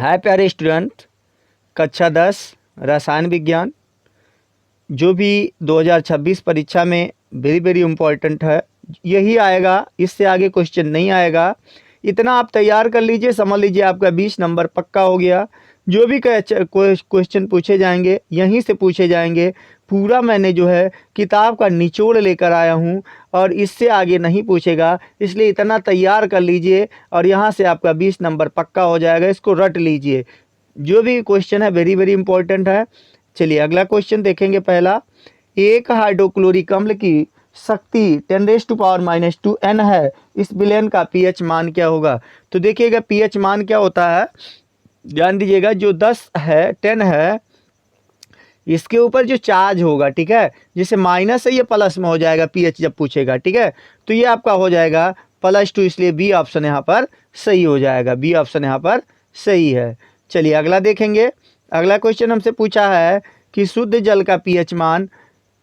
है प्यारे स्टूडेंट, कक्षा 10 रसायन विज्ञान जो भी 2026 परीक्षा में वेरी वेरी इम्पोर्टेंट है, यही आएगा, इससे आगे क्वेश्चन नहीं आएगा। इतना आप तैयार कर लीजिए, समझ लीजिए आपका 20 नंबर पक्का हो गया। जो भी क्वेश्चन पूछे जाएंगे यहीं से पूछे जाएंगे। पूरा मैंने जो है किताब का निचोड़ लेकर आया हूँ और इससे आगे नहीं पूछेगा, इसलिए इतना तैयार कर लीजिए और यहाँ से आपका 20 नंबर पक्का हो जाएगा। इसको रट लीजिए, जो भी क्वेश्चन है वेरी वेरी इंपॉर्टेंट है। चलिए अगला क्वेश्चन देखेंगे। पहला, एक हाइड्रोक्लोरिक अम्ल की शक्ति 10⁻⁻2 N है, इस विलयन का पीएच मान क्या होगा? तो देखिएगा पीएच मान क्या होता है, ध्यान दीजिएगा। जो 10 है 10 है, इसके ऊपर जो चार्ज होगा, ठीक है, जैसे माइनस है ये प्लस में हो जाएगा पीएच जब पूछेगा, ठीक है। तो ये आपका हो जाएगा +2, इसलिए बी ऑप्शन यहाँ पर सही हो जाएगा। बी ऑप्शन यहाँ पर सही है। चलिए अगला देखेंगे। अगला क्वेश्चन हमसे पूछा है कि शुद्ध जल का पीएच मान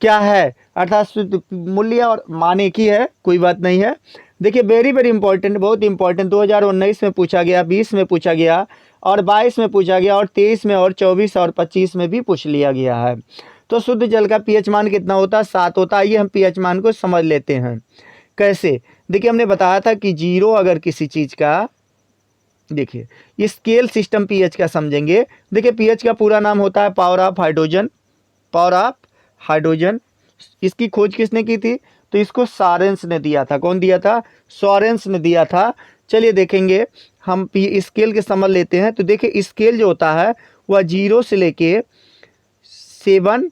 क्या है, अर्थात शुद्ध मूल्य और मान एक ही है, कोई बात नहीं है। देखिए वेरी वेरी इंपॉर्टेंट, बहुत इंपॉर्टेंट, 2019 में पूछा गया, 20 में पूछा गया और 22 में पूछा गया और 23 में और 24 और 25 में भी पूछ लिया गया है। तो शुद्ध जल का पीएच मान कितना होता है? 7 होता है। आइए हम पीएच मान को समझ लेते हैं। कैसे? देखिए हमने बताया था कि 0 अगर किसी चीज़ का, देखिए ये स्केल सिस्टम पीएच का समझेंगे। देखिए पीएच का पूरा नाम होता है power of hydrogen, power of hydrogen. इसकी खोज किसने की थी? तो इसको सॉरेंस ने दिया था। कौन दिया था? सॉरेंस ने दिया था। चलिए देखेंगे, हम स्केल के समझ लेते हैं। तो देखिए स्केल जो होता है वह 0 से लेके 7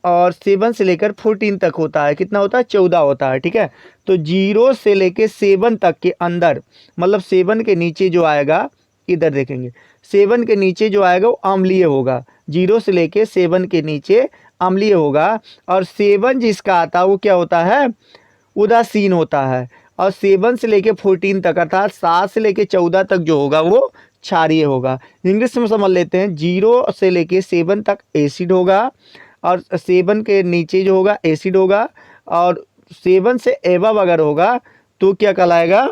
और 7 से लेकर 14 तक होता है। कितना होता है? 14 होता है, ठीक है। तो 0 से लेके 7 तक के अंदर, मतलब 7 के नीचे जो आएगा, इधर देखेंगे, 7 के नीचे जो आएगा वो अम्लीय होगा। 0 से लेके 7 के नीचे अम्लीय होगा। और 7 जिसका आता है वो क्या होता है? उदासीन होता है। और 7 से लेके 14 तक, अर्थात 7 से लेके 14 तक जो होगा वो क्षारीय होगा। इंग्लिश में समझ लेते हैं। 0 से लेके 7 तक एसिड होगा और 7 के नीचे जो होगा एसिड होगा, और 7 से एबव अगर होगा तो क्या कहलाएगा?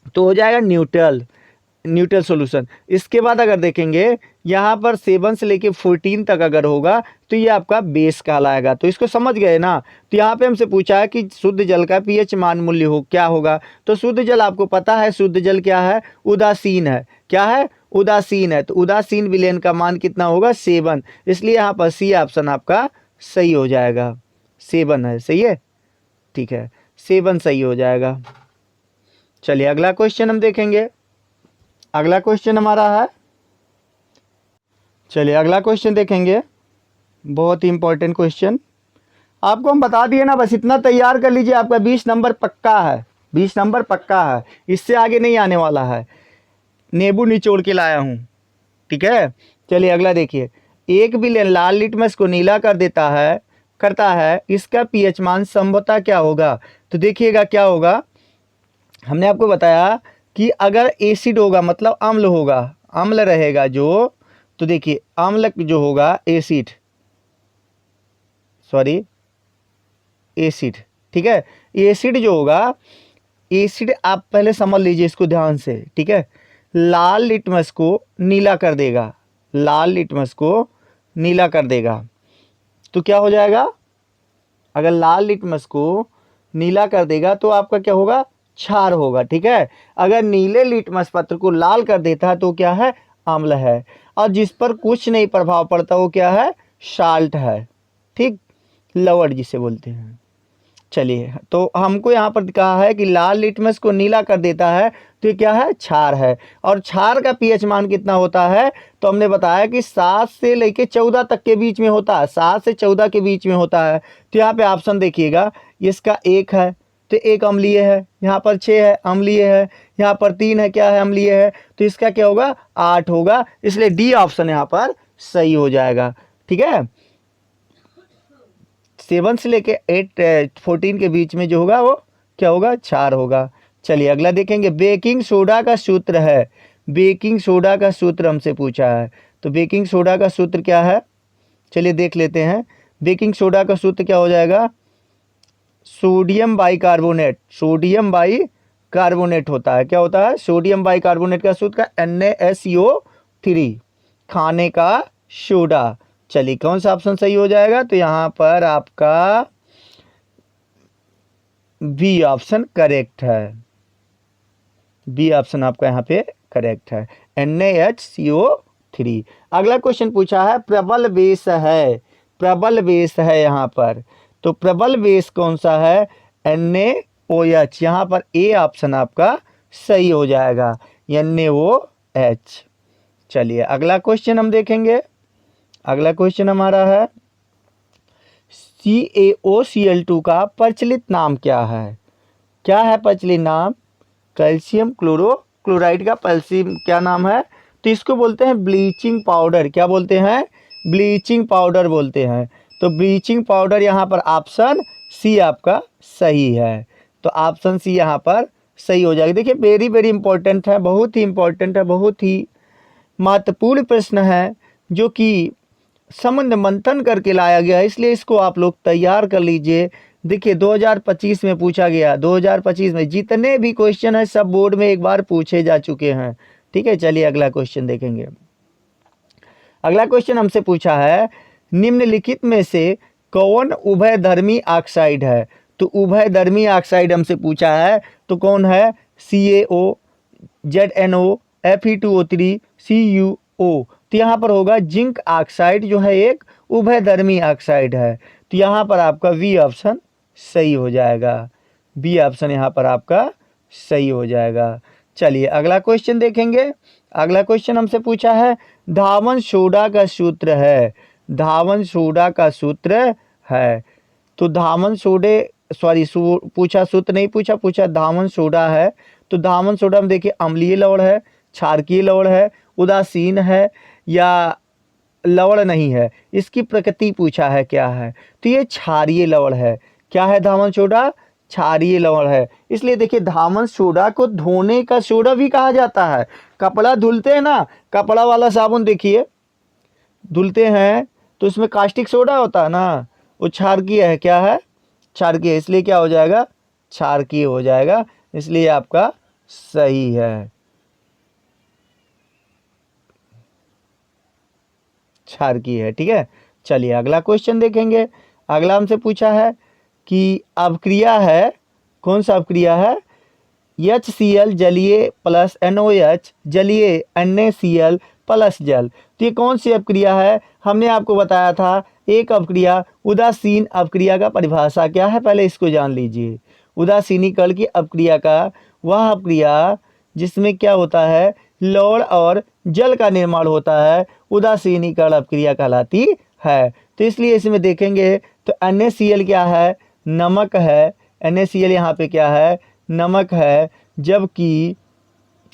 तो हो जाएगा न्यूट्रल, न्यूट्रल सॉल्यूशन। इसके बाद अगर देखेंगे यहाँ पर 7 से लेके 14 तक अगर होगा तो ये आपका बेस कहलाएगा। तो इसको समझ गए ना। तो यहाँ पे हमसे पूछा है कि शुद्ध जल का पीएच मान मूल्य हो क्या होगा। तो शुद्ध जल आपको पता है, शुद्ध जल क्या है? उदासीन है। क्या है? उदासीन है। तो उदासीन विलयन का मान कितना होगा? 7। इसलिए यहाँ पर सी ऑप्शन आपका सही हो जाएगा। 7 है, सही है, ठीक है, 7 सही हो जाएगा। चलिए अगला क्वेश्चन हम देखेंगे। अगला क्वेश्चन हमारा है, चलिए अगला क्वेश्चन देखेंगे। बहुत ही इंपॉर्टेंट क्वेश्चन आपको हम बता दिए ना, बस इतना तैयार कर लीजिए, आपका 20 नंबर पक्का है। 20 नंबर पक्का है, इससे आगे नहीं आने वाला है। नींबू निचोड़ के लाया हूँ, ठीक है। चलिए अगला देखिए। एक विलयन लाल लिटमस को नीला कर देता है, करता है, इसका पीएच मान संभवतः क्या होगा? तो देखिएगा क्या होगा। हमने आपको बताया कि अगर एसिड होगा मतलब अम्ल होगा, अम्ल रहेगा जो, तो देखिए अम्ल जो होगा एसिड, सॉरी एसिड, ठीक है। एसिड जो होगा, एसिड आप पहले समझ लीजिए इसको ध्यान से, ठीक है। लाल लिटमस को नीला कर देगा, लाल लिटमस को नीला कर देगा, तो क्या हो जाएगा? अगर लाल लिटमस को नीला कर देगा तो आपका क्या होगा? क्षार होगा, ठीक है। अगर नीले लिटमस पत्र को लाल कर देता है तो क्या है? अम्ल है। और जिस पर कुछ नहीं प्रभाव पड़ता वो क्या है? साल्ट है, ठीक, लवण जिसे बोलते हैं। चलिए तो हमको यहाँ पर कहा है कि लाल लिटमस को नीला कर देता है तो ये क्या है? क्षार है। और क्षार का पीएच मान कितना होता है? तो हमने बताया कि 7 से लेके 14 तक के बीच में होता है, 7 से 14 के बीच में होता है। तो यहाँ पे ऑप्शन देखिएगा, इसका 1 है तो 1 अम्लीय है, यहाँ पर 6 है अम्लीय है, यहाँ पर 3 है, क्या है? अम्लीय है। तो इसका क्या होगा? 8 होगा। इसलिए डी ऑप्शन यहाँ पर सही हो जाएगा, ठीक है। 7 से लेके 14 के बीच में जो होगा वो क्या होगा? क्षार होगा। चलिए अगला देखेंगे। बेकिंग सोडा का सूत्र है, बेकिंग सोडा का सूत्र हमसे पूछा है। तो बेकिंग सोडा का सूत्र क्या है? चलिए देख लेते हैं। बेकिंग सोडा का सूत्र क्या हो जाएगा? सोडियम बाइकार्बोनेट, सोडियम बाइकार्बोनेट होता है। क्या होता है? सोडियम बाइकार्बोनेट का सूत्र का NaSO 3 खाने का सोडा। चलिए कौन सा ऑप्शन सही हो जाएगा? तो यहाँ पर आपका बी ऑप्शन करेक्ट है। बी ऑप्शन आपका यहाँ पे करेक्ट है, NaHCO3। अगला क्वेश्चन पूछा है प्रबल बेस है, प्रबल बेस है यहाँ पर, तो प्रबल बेस कौन सा है? NaOH। यहाँ पर ए ऑप्शन आपका सही हो जाएगा, NaOH। चलिए अगला क्वेश्चन हम देखेंगे। अगला क्वेश्चन हमारा है CaOCl2 का प्रचलित नाम क्या है? क्या है प्रचलित नाम? कैल्शियम क्लोराइड का प्रचलित क्या नाम है? तो इसको बोलते हैं ब्लीचिंग पाउडर। क्या बोलते हैं? ब्लीचिंग पाउडर बोलते हैं। तो ब्लीचिंग पाउडर यहाँ पर ऑप्शन सी आपका सही है, तो ऑप्शन सी यहाँ पर सही हो जाएगा। देखिए वेरी वेरी इंपॉर्टेंट है, बहुत ही इंपॉर्टेंट है, बहुत ही महत्वपूर्ण प्रश्न है जो कि संबंध मंथन करके लाया गया है, इसलिए इसको आप लोग तैयार कर लीजिए। देखिए 2025 में पूछा गया, 2025 में जितने भी क्वेश्चन है सब बोर्ड में एक बार पूछे जा चुके हैं। ठीक है, चलिए अगला क्वेश्चन देखेंगे। अगला क्वेश्चन हमसे पूछा है निम्नलिखित में से कौन उभयधर्मी ऑक्साइड है? तो उभयधर्मी ऑक्साइड हमसे पूछा है, तो कौन है? CaO, ZnO, Fe2O3, CuO। तो यहाँ पर होगा जिंक ऑक्साइड जो है एक उभयधर्मी ऑक्साइड है, तो यहाँ पर आपका बी ऑप्शन सही हो जाएगा। बी ऑप्शन यहाँ पर आपका सही हो जाएगा। चलिए अगला क्वेश्चन देखेंगे। अगला क्वेश्चन हमसे पूछा है धावन सोडा का सूत्र है, धावन सोडा का सूत्र है। तो धावन सोडे पूछा सूत्र नहीं पूछा, पूछा धावन सोडा है। तो धावन सोडा में देखिए अम्लीय लवण है, क्षारकीय लवण है, उदासीन है या लवण नहीं है, इसकी प्रकृति पूछा है क्या है? तो ये क्षारीय लवण है। क्या है धावन सोडा? क्षारीय लवण है। इसलिए देखिए धावन सोडा को धोने का सोडा भी कहा जाता है। कपड़ा धुलते हैं ना, कपड़ा वाला साबुन देखिए धुलते हैं तो उसमें कास्टिक सोडा होता है ना, वो क्षारकीय है। क्या है? क्षारकीय, इसलिए क्या हो जाएगा? क्षारकीय हो जाएगा, इसलिए आपका सही है, क्षारकीय है। ठीक है, चलिए अगला क्वेश्चन देखेंगे। अगला हमसे पूछा है कि अवक्रिया है, कौन सा अवक्रिया है? HCl जलीय प्लस NOH जलीय NaCl प्लस जल। तो ये कौन सी अपक्रिया है? हमने आपको बताया था एक अपक्रिया उदासीन अपक्रिया का परिभाषा क्या है, पहले इसको जान लीजिए। उदासीनीकरण की अपक्रिया का वह अपक्रिया जिसमें क्या होता है, लवण और जल का निर्माण होता है, उदासीनीकरण अपक्रिया कहलाती है। तो इसलिए इसमें देखेंगे तो NaCl क्या है? नमक है। NaCl यहाँ पे क्या है? नमक है, जबकि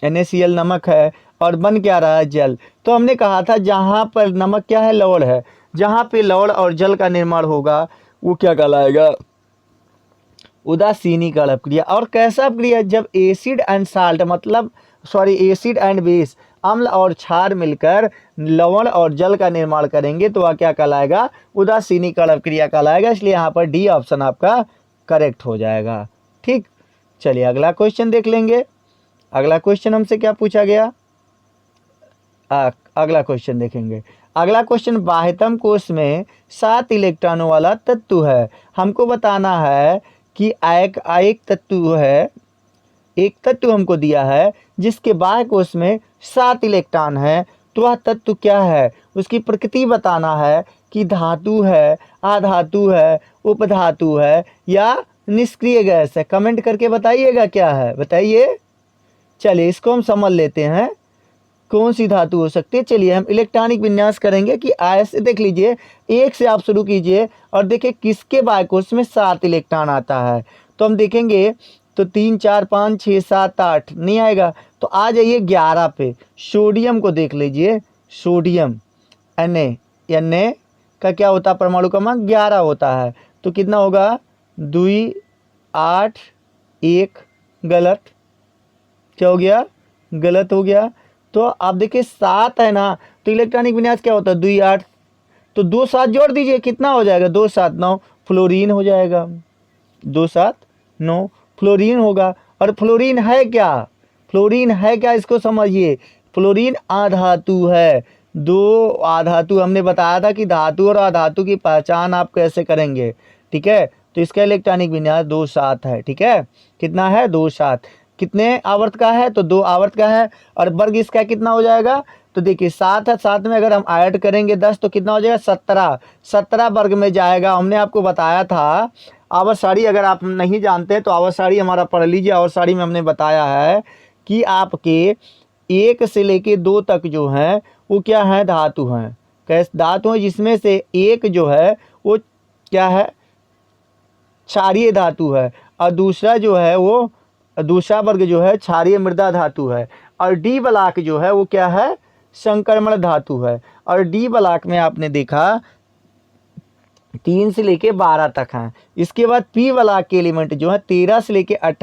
NaCl नमक है और बन क्या रहा है? जल। तो हमने कहा था जहाँ पर नमक क्या है? लवण है। जहाँ पे लवण और जल का निर्माण होगा वो क्या कहलाएगा? उदासीनीकरण अपक्रिया। और कैसा अपक्रिया? जब एसिड एंड साल्ट मतलब एसिड एंड बेस, अम्ल और क्षार मिलकर लवण और जल का निर्माण करेंगे तो वह क्या कहलाएगा? उदासीनीकरण अपक्रिया कहलाएगा। इसलिए यहाँ पर डी ऑप्शन आपका करेक्ट हो जाएगा। ठीक, चलिए अगला क्वेश्चन देख लेंगे। अगला क्वेश्चन हमसे क्या पूछा गया? अगला क्वेश्चन देखेंगे। अगला क्वेश्चन बाह्यतम कोश में 7 इलेक्ट्रॉनों वाला तत्व है। हमको बताना है कि एक तत्व है, एक तत्व हमको दिया है जिसके बाह्य कोश में 7 इलेक्ट्रॉन है, तो वह तत्व क्या है? उसकी प्रकृति बताना है कि धातु है, अधातु है, उपधातु है या निष्क्रिय गैस है। कमेंट करके बताइएगा क्या है, बताइए। चलिए इसको हम समझ लेते हैं कौन सी धातु हो सकती है। चलिए हम इलेक्ट्रॉनिक विन्यास करेंगे कि ऐसे देख लीजिए, एक से आप शुरू कीजिए और देखिए किसके बाह्य कोश में 7 इलेक्ट्रॉन आता है। तो हम देखेंगे तो 3 4 5 6 7 8 नहीं आएगा, तो आ जाइए 11 पे। सोडियम को देख लीजिए, सोडियम Na का क्या होता है? परमाणु क्रमांक 11 होता है। तो कितना होगा? 2 8 1, गलत। क्या हो गया? गलत हो गया। तो आप देखिए 7 है ना, तो इलेक्ट्रॉनिक विन्यास क्या होता है? 2 8, तो 2 7 जोड़ दीजिए, कितना हो जाएगा? 2 7 9, फ्लोरीन हो जाएगा। 2 7 9 फ्लोरीन होगा। और फ्लोरीन है क्या? फ्लोरीन है क्या? इसको समझिए। फ्लोरीन अधातु है। दो अधातु हमने बताया था कि धातु और अधातु की पहचान आप कैसे करेंगे, ठीक है। तो इसका इलेक्ट्रॉनिक विन्यास 2-7 है, ठीक है। कितना है? 2-7। कितने आवर्त का है? तो 2 आवर्त का है। और वर्ग इसका कितना हो जाएगा? तो देखिए 7 है, 7 में अगर हम ऐड करेंगे 10 तो कितना हो जाएगा? 17। 17 वर्ग में जाएगा। हमने आपको बताया था आवर्त सारणी, अगर आप नहीं जानते तो आवर्त सारणी हमारा पढ़ लीजिए। आवर्त सारणी में हमने बताया है कि आपके 1 से लेके 2 तक जो है वो क्या है? धातु हैं। कैसे धातु हैं? जिसमें से एक जो है वो क्या है? क्षारीय धातु है, और दूसरा जो है वो दूसरा वर्ग जो है क्षारीय मृदा धातु है। और डी ब्लॉक जो है वो क्या है? संक्रमण धातु है। और डी ब्लॉक में आपने देखा 3 से लेके 12 तक हैं। इसके बाद पी ब्लॉक के एलिमेंट जो है 13 से लेके 18